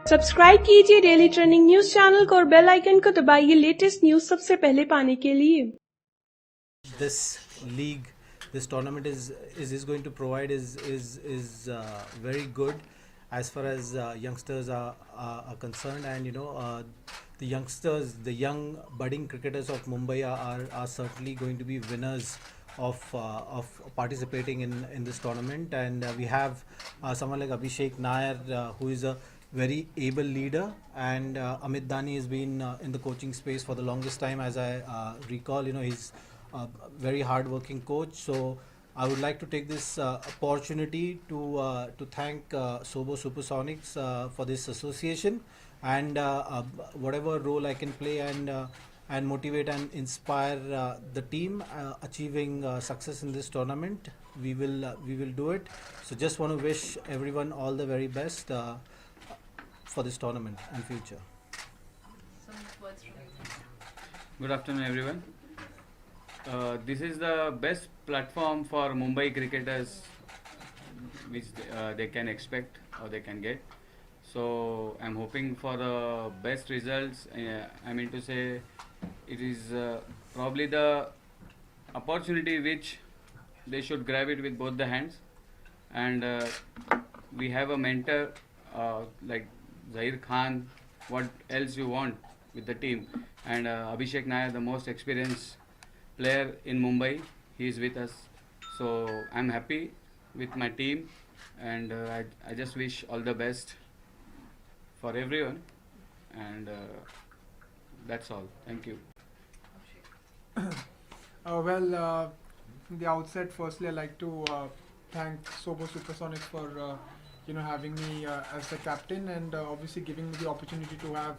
Subscribe कीजिए daily trending news channel को और बेल आइकन को दबाइए लेटेस्ट न्यूज सबसे पहले पाने के लिए। This league, this tournament is going to provide is very good as far as youngsters are concerned, and the youngsters, the young budding cricketers of Mumbai are certainly going to be winners of participating in this tournament. And we have someone like Abhishek Nair, who is a very able leader, and Amit Dani has been in the coaching space for the longest time, as I recall. He's a very hard-working coach. So I would like to take this opportunity to thank Sobo Supersonics for this association, and whatever role I can play and motivate and inspire the team achieving success in this tournament. We will do it. So just want to wish everyone all the very best for this tournament and future. Good afternoon, everyone. This is the best platform for Mumbai cricketers which they can expect or they can get. So I'm hoping for the best results. I mean to say, it is probably the opportunity which they should grab it with both the hands. And we have a mentor like Zahir Khan. What else you want with the team? And Abhishek Nair, the most experienced player in Mumbai, he is with us. So I'm happy with my team, and I just wish all the best for everyone, and that's all. Thank you. From the outset, firstly, I'd like to thank Sobo Supersonics for having me as the captain, and obviously giving me the opportunity to have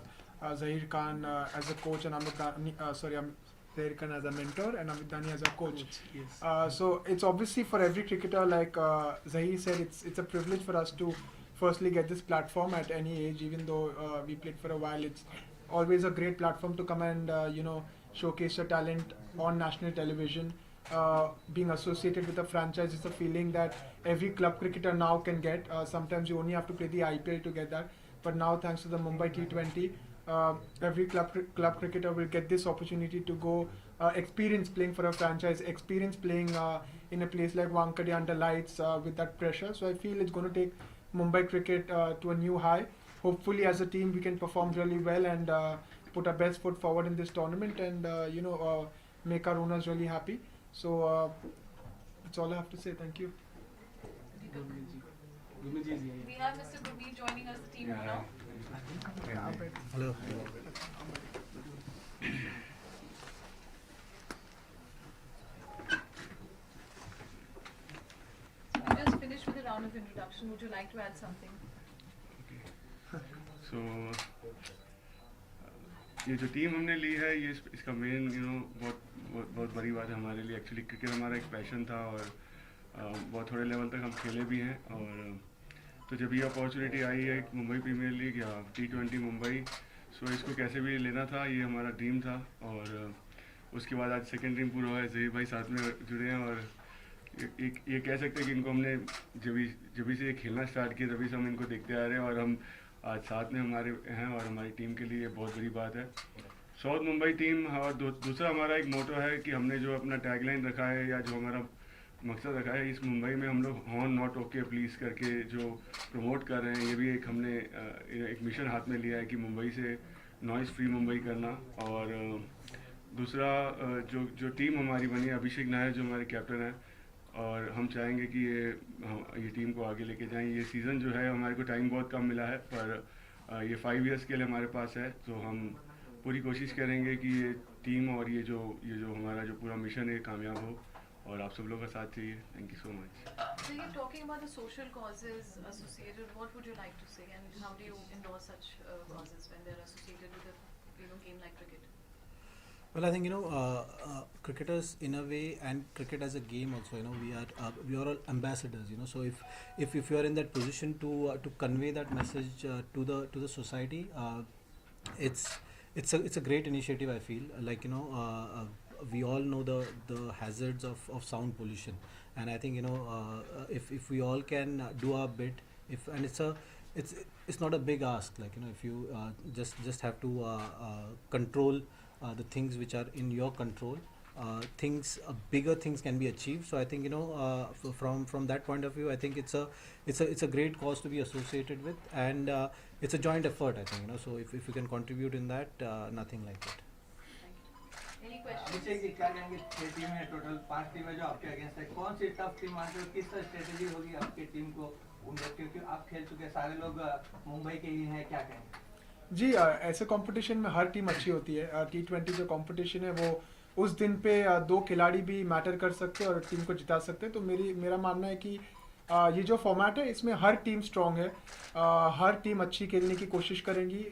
Zahir Khan as a coach and Zahir Khan as a mentor and Amit Dani as a coach. Yes. So it's obviously for every cricketer, like Zahir said, it's a privilege for us to firstly get this platform at any age. Even though we played for a while, it's always a great platform to come and showcase your talent on national television. Being associated with a franchise is a feeling that every club cricketer now can get. Sometimes you only have to play the IPL to get that, but now thanks to the Mumbai T20, every club cricketer will get this opportunity to go experience playing for a franchise, experience playing in a place like Wankhede under lights with that pressure. So I feel it's going to take Mumbai cricket to a new high. Hopefully, as a team, we can perform really well and put our best foot forward in this tournament, and make our owners really happy. So that's all I have to say. Thank you. We have Mr. Gurmeet joining us, the team now. Hello. We just finished with a round of introduction. Would you like to add something? So ये जो team हमने ली है, ये इसका main बहुत बड़ी बात है हमारे लिए. एक्चुअली क्रिकेट हमारा एक पैशन था, और बहुत थोड़े लेवल तक हम खेले भी हैं. और तो जब ये अपॉर्चुनिटी आई है मुंबई प्रीमियर लीग या T20 मुंबई, सो इसको कैसे भी लेना था, ये हमारा ड्रीम था. और उसके बाद आज सेकेंड ड्रीम पूरा हुआ है. जहीर भाई साथ में जुड़े हैं, और ये कह सकते हैं कि इनको हमने जब से ये खेलना स्टार्ट किया तभी से हम इनको देखते आ रहे हैं, और हम आज साथ में हमारे हैं, और हमारी टीम के लिए बहुत बड़ी बात है. South Mumbai team. और दूसरा हमारा एक मोटो है कि हमने जो अपना टैगलाइन रखा है, या जो हमारा मकसद रखा है, इस मुंबई में हम लोग हॉर्न नॉट ओके प्लीज़ करके जो प्रमोट कर रहे हैं, ये भी एक हमने एक मिशन हाथ में लिया है कि मुंबई से नॉइज़ फ्री मुंबई करना. और दूसरा जो टीम हमारी बनी है, अभिषेक नायर जो हमारे कैप्टन हैं, और हम चाहेंगे कि ये टीम को आगे लेके जाएं. ये सीज़न जो है, हमारे को टाइम बहुत कम मिला है, पर ये 5 इयर्स के लिए हमारे पास है. तो हम पूरी कोशिश करेंगे कि ये टीम और ये जो हमारा जो पूरा मिशन है कामयाब हो, और आप सब लोगों का साथ चाहिए. Thank you so much. So you're talking about the social causes associated. What would you like to say, and how do you endorse such causes when they're associated with a game like cricket? Well, I think cricketers in a way, and cricket as a game also. We are all ambassadors. So if you are in that position to convey that message to the society, it's a great initiative. I feel like we all know the hazards of sound pollution, and I think if we all can do our bit, and it's not a big ask. Like, you know, if you just have to control the things which are in your control, bigger things can be achieved. So I think, you know, from that point of view, I think it's a great cause to be associated with, and it's a joint effort, I think, you know. So if you can contribute in that, nothing like it. Any questions? Abhishek ji, क्या कहेंगे? 6 team है total, 5 टीमें जो आपके against है, कौन सी tough team मानते हो? किस स्ट्रेटेजी होगी आपकी टीम को उम्मीद, क्योंकि आप खेल चुके सारे लोग मुंबई के ही हैं, क्या कहेंगे? जी, ऐसे कंपटीशन में हर टीम अच्छी होती है। T20 जो कंपटीशन है वो उस दिन पे 2 खिलाड़ी भी मैटर कर सकते हैं और टीम को जिता सकते हैं। तो मेरा मानना है कि ये जो फॉर्मेट है इसमें हर टीम स्ट्रांग है, हर टीम अच्छी खेलने की कोशिश करेंगी।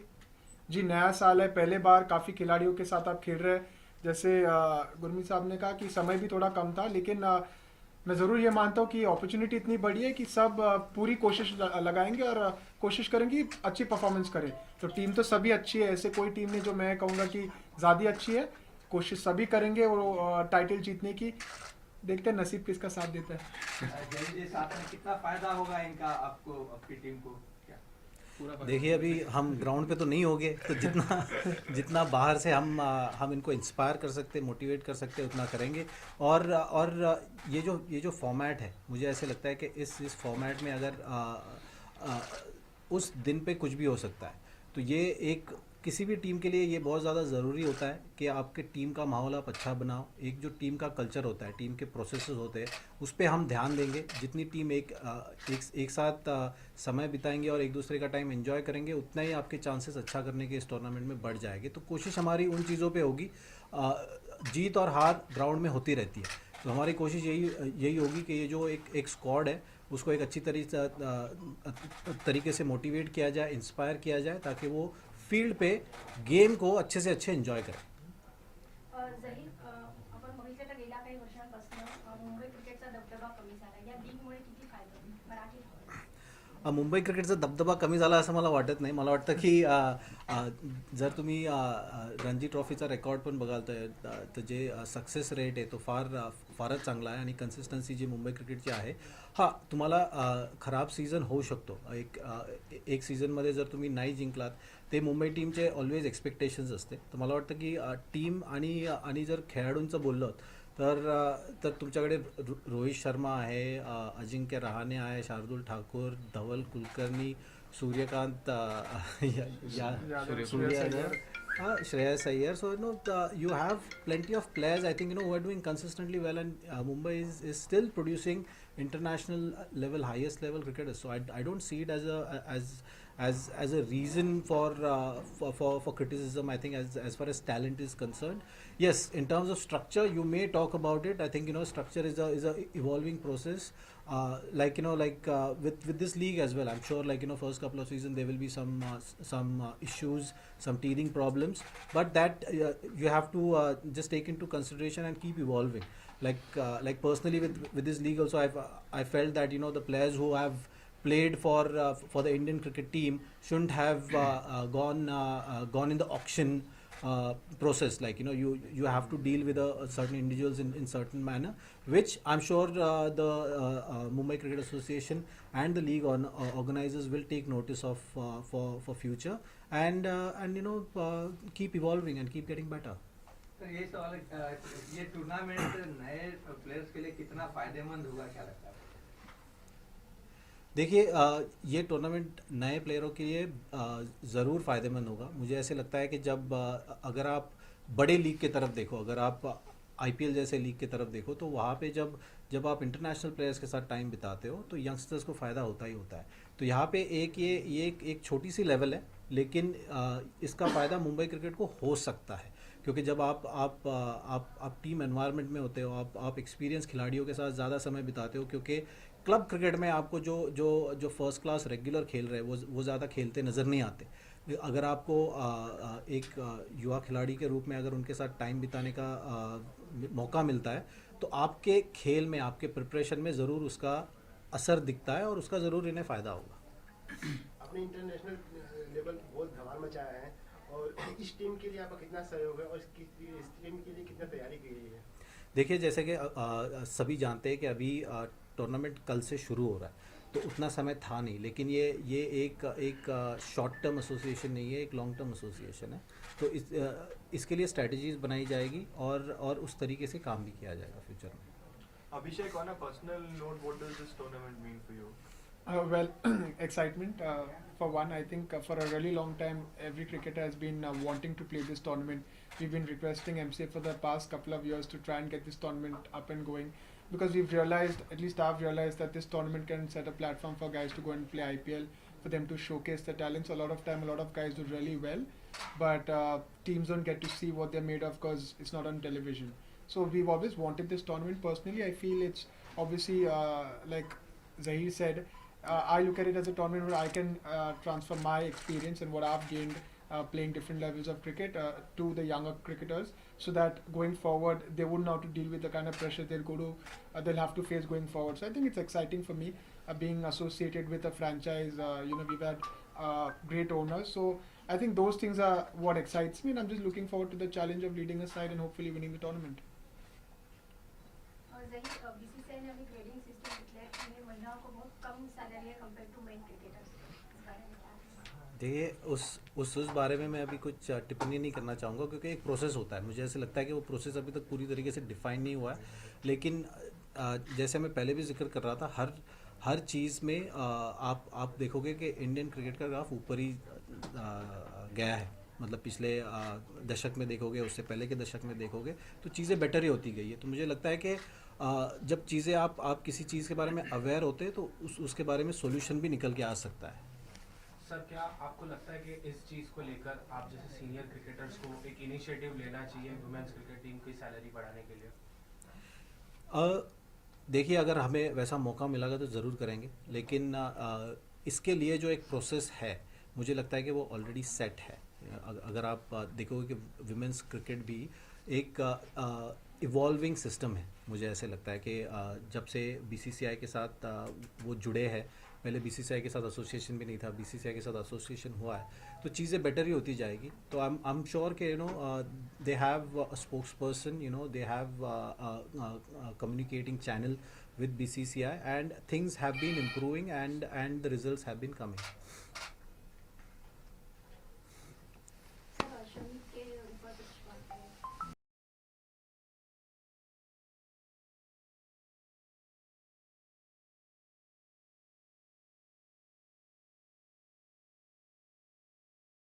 जी, नया साल है, पहले बार काफ़ी खिलाड़ियों के साथ आप खेल रहे हैं। जैसे गुरमीत साहब ने कहा कि समय भी थोड़ा कम था, लेकिन मैं ज़रूर ये मानता हूँ कि अपॉर्चुनिटी इतनी बड़ी है कि सब पूरी कोशिश लगाएंगे और कोशिश करेंगे कि अच्छी परफॉर्मेंस करें। तो टीम तो सभी अच्छी है, ऐसे कोई टीम नहीं जो मैं कहूँगा कि ज़्यादा अच्छी है। कोशिश सभी करेंगे और टाइटल जीतने की। देखते हैं नसीब किसका साथ देता है। जय जी साथ में कितना फायदा होगा इनका आपको, आपकी टीम को? देखिए, अभी हम ग्राउंड पे तो नहीं होंगे, तो जितना बाहर से हम इनको इंस्पायर कर सकते, मोटिवेट कर सकते, उतना करेंगे। और ये जो फॉर्मेट है, मुझे ऐसे लगता है कि इस फॉर्मेट में अगर उस दिन पे कुछ भी हो सकता है, तो ये एक किसी भी टीम के लिए ये बहुत ज़्यादा ज़रूरी होता है कि आपके टीम का माहौल आप अच्छा बनाओ। एक जो टीम का कल्चर होता है, टीम के प्रोसेसेस होते हैं, उस पर हम ध्यान देंगे। जितनी टीम एक साथ समय बिताएंगे और एक दूसरे का टाइम एंजॉय करेंगे, उतना ही आपके चांसेस अच्छा करने के इस टूर्नामेंट में बढ़ जाएंगे। तो कोशिश हमारी उन चीज़ों पे होगी। जीत और हार ग्राउंड में होती रहती है, तो हमारी कोशिश यही होगी कि ये जो एक स्क्वाड है उसको एक अच्छी तरीके से मोटिवेट किया जाए, इंस्पायर किया जाए, ताकि वो फील्ड पे गेम को अच्छे से अच्छे एंजॉय करें। जहीर, आपण बघितलं तर गेल्या काही वर्षांपासून मुंबई क्रिकेटचा दबदबा कमी झाला, या लीगमुळे किती फायदा होईल मराठी? मुंबई क्रिकेटचा दबदबा कमी झाला असं मला वाटत नाही. मला वाटतं की जर तुम्ही रणजी ट्रॉफीचा रेकॉर्ड पण बघाल तर जे सक्सेस रेट आहे तो फारच चांगला आहे आणि कन्सिस्टन्सी जी मुंबई क्रिकेटची आहे. हां, तुम्हाला खराब सीझन होऊ शकतो. एक सीझनमध्ये जर तुम्ही नाही जिंकलात, ते मुंबई टीमचे ऑलवेज एक्सपेक्टेशन्स असते. तर मला वाटतं की टीम आणि जर खेळाडूंचं बोललो तर तुमच्याकडे रोहित शर्मा आहे, अजिंक्य रहाणे आहे, Shardul Thakur, Dhawal Kulkarni, Suryakant Shreyas Iyer. So you have plenty of players, I think, who are doing consistently well, and Mumbai is still producing international level, highest level cricketers. So I don't see it as a reason for criticism. I think as far as talent is concerned, yes, in terms of structure you may talk about it. I think structure is a evolving process. With this league as well, I'm sure first couple of seasons there will be some issues, some teething problems, but that you have to just take into consideration and keep evolving. Like personally with this league also, I felt that the players who have played for the Indian cricket team shouldn't have gone in the auction process. You have to deal with certain individuals in certain manner, which I'm sure the Mumbai Cricket Association and the league organizers will take notice of for future, and keep evolving and keep getting better. Sir, ये सवाल, ये tournament नए players के लिए कितना फायदेमंद होगा, क्या लगता है? देखिए, ये टूर्नामेंट नए प्लेयरों के लिए ज़रूर फ़ायदेमंद होगा. मुझे ऐसे लगता है कि जब अगर आप बड़े लीग की तरफ देखो, अगर आप IPL जैसे लीग की तरफ देखो, तो वहाँ पे जब आप इंटरनेशनल प्लेयर्स के साथ टाइम बिताते हो तो यंगस्टर्स को फ़ायदा होता ही होता है. तो यहाँ पे एक छोटी सी लेवल है, लेकिन इसका फ़ायदा मुंबई क्रिकेट को हो सकता है, क्योंकि जब आप टीम एनवायरनमेंट में होते हो, आप एक्सपीरियंस खिलाड़ियों के साथ ज़्यादा समय बिताते हो, क्योंकि क्लब क्रिकेट में आपको जो फर्स्ट क्लास रेगुलर खेल रहे हैं वो ज़्यादा खेलते नज़र नहीं आते. अगर आपको एक युवा खिलाड़ी के रूप में अगर उनके साथ टाइम बिताने का मौका मिलता है, तो आपके खेल में, आपके प्रिपरेशन में ज़रूर उसका असर दिखता है और उसका ज़रूर इन्हें फ़ायदा होगा. अपने इंटरनेशनल लेवल बहुत धमाल मचाया है, और इस टीम के लिए आपका कितना सहयोग है और इस टीम के लिए कितना तैयारी की गई है? देखिए, जैसे कि सभी जानते हैं कि अभी टूर्नामेंट कल से शुरू हो रहा है, तो उतना समय था नहीं, लेकिन ये एक शॉर्ट टर्म एसोसिएशन नहीं है, एक लॉन्ग टर्म एसोसिएशन है। तो इसके लिए स्ट्रैटेजीज बनाई जाएगी और उस तरीके से काम भी किया जाएगा फ्यूचर में। Abhishek, on a personal note, what does this tournament mean for you? Well, excitement. For one, I think for a really long time, every cricketer has been wanting to play this tournament. We've been requesting MCA for the past couple of years to try and get this tournament up and going, because we've realized, at least I've realized, that this tournament can set a platform for guys to go and play IPL, for them to showcase their talents. A lot of time, a lot of guys do really well, but teams don't get to see what they're made of because it's not on television. So we've always wanted this tournament. Personally, I feel it's obviously like Zahir said, I look at it as a tournament where I can transfer my experience and what I've gained playing different levels of cricket to the younger cricketers, so that going forward they wouldn't have to deal with the kind of pressure they'll have to face going forward. So I think it's exciting for me being associated with a franchise. We've had great owners, so I think those things are what excites me, and I'm just looking forward to the challenge of leading a side and hopefully winning the tournament. जही BCCI ने अभी grading system declare की है, महिलाओं को बहुत कम salary है compare to main cricketers, इस बारे में क्या? देखिए उस बारे में मैं अभी कुछ टिप्पणी नहीं करना चाहूँगा, क्योंकि एक प्रोसेस होता है। मुझे ऐसे लगता है कि वो प्रोसेस अभी तक पूरी तरीके से डिफाइन नहीं हुआ है, लेकिन जैसे मैं पहले भी जिक्र कर रहा था, हर चीज़ में आप देखोगे कि इंडियन क्रिकेट का ग्राफ ऊपर ही गया है। मतलब पिछले दशक में देखोगे, उससे पहले के दशक में देखोगे, तो चीज़ें बेटर ही होती गई है। तो मुझे लगता है कि जब चीज़ें आप किसी चीज़ के बारे में अवेयर होते हैं तो उसके बारे में सॉल्यूशन भी निकल के आ सकता है। सर, क्या आपको लगता है कि इस चीज़ को लेकर आप जैसे सीनियर क्रिकेटर्स को एक इनिशिएटिव लेना चाहिए वुमेन्स क्रिकेट टीम की सैलरी बढ़ाने के लिए? देखिए, अगर हमें वैसा मौका मिलेगा तो ज़रूर करेंगे, लेकिन इसके लिए जो एक प्रोसेस है, मुझे लगता है कि वो ऑलरेडी सेट है। अगर आप देखोगे कि विमेंस क्रिकेट भी एक इवॉल्विंग सिस्टम है। मुझे ऐसे लगता है कि जब से बीसीसीआई के साथ वो जुड़े हैं, पहले बीसीसीआई के साथ एसोसिएशन भी नहीं था, बीसीसीआई के साथ एसोसिएशन हुआ है, तो चीज़ें बेटर ही होती जाएगी। तो आई एम श्योर कि they have a spokes person, they have communicating channel with BCCI, and things have been improving and the results have been coming.